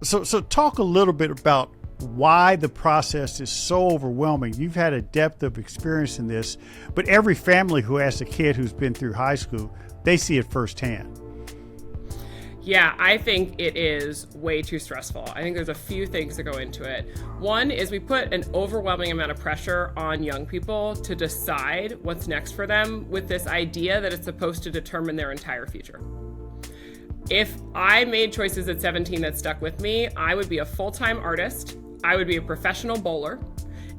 So talk a little bit about why the process is so overwhelming. You've had a depth of experience in this, but every family who has a kid who's been through high school, they see it firsthand. Yeah, I think it is way too stressful. I think there's a few things that go into it. One is we put an overwhelming amount of pressure on young people to decide what's next for them with this idea that it's supposed to determine their entire future. If I made choices at 17 that stuck with me, I would be a full-time artist, I would be a professional bowler,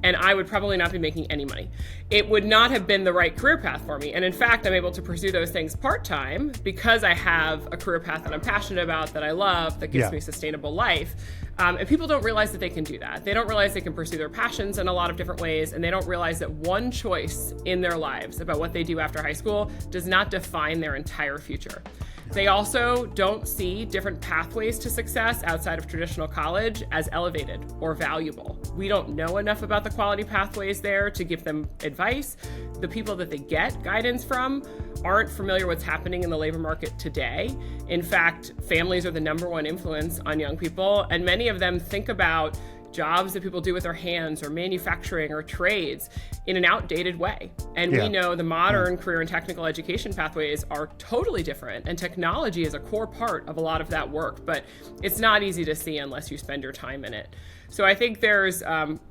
and I would probably not be making any money. It would not have been the right career path for me. And in fact, I'm able to pursue those things part-time because I have a career path that I'm passionate about, that I love, that gives me a sustainable life. And people don't realize that they can do that. They don't realize they can pursue their passions in a lot of different ways, and they don't realize that one choice in their lives about what they do after high school does not define their entire future. They also don't see different pathways to success outside of traditional college as elevated or valuable. We don't know enough about the quality pathways there to give them advice. The people that they get guidance from aren't familiar what's happening in the labor market today. In fact, families are the number one influence on young people, and many of them think about jobs that people do with their hands or manufacturing or trades in an outdated way. And we know the modern career and technical education pathways are totally different, and technology is a core part of a lot of that work, but it's not easy to see unless you spend your time in it. So I think there's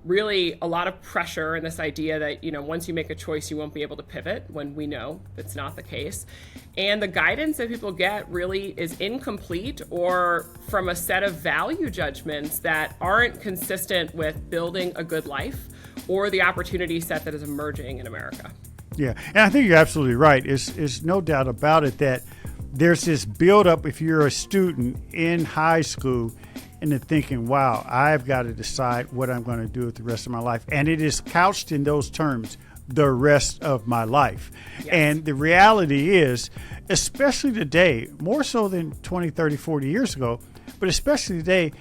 really a lot of pressure in this idea that, once you make a choice, you won't be able to pivot, when we know that's not the case. And the guidance that people get really is incomplete or from a set of value judgments that aren't consistent with building a good life or the opportunity set that is emerging in America. Yeah, and I think you're absolutely right. It's no doubt about it that there's this buildup if you're a student in high school into thinking, wow, I've got to decide what I'm going to do with the rest of my life. And it is couched in those terms, the rest of my life. Yes. And the reality is, especially today, more so than 20, 30, 40 years ago, but especially today,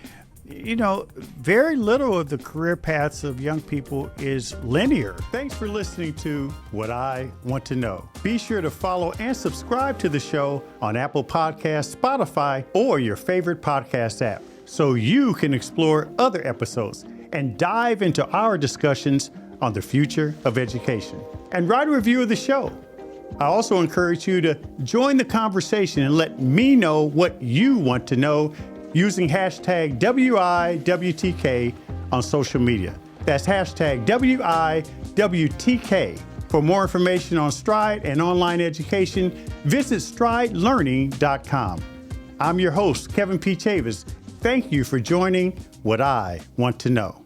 very little of the career paths of young people is linear. Thanks for listening to What I Want to Know. Be sure to follow and subscribe to the show on Apple Podcasts, Spotify, or your favorite podcast app, so you can explore other episodes and dive into our discussions on the future of education. And write a review of the show. I also encourage you to join the conversation and let me know what you want to know using hashtag WIWTK on social media. That's hashtag WIWTK. For more information on Stride and online education, visit stridelearning.com. I'm your host, Kevin P. Chavous. Thank you for joining What I Want to Know.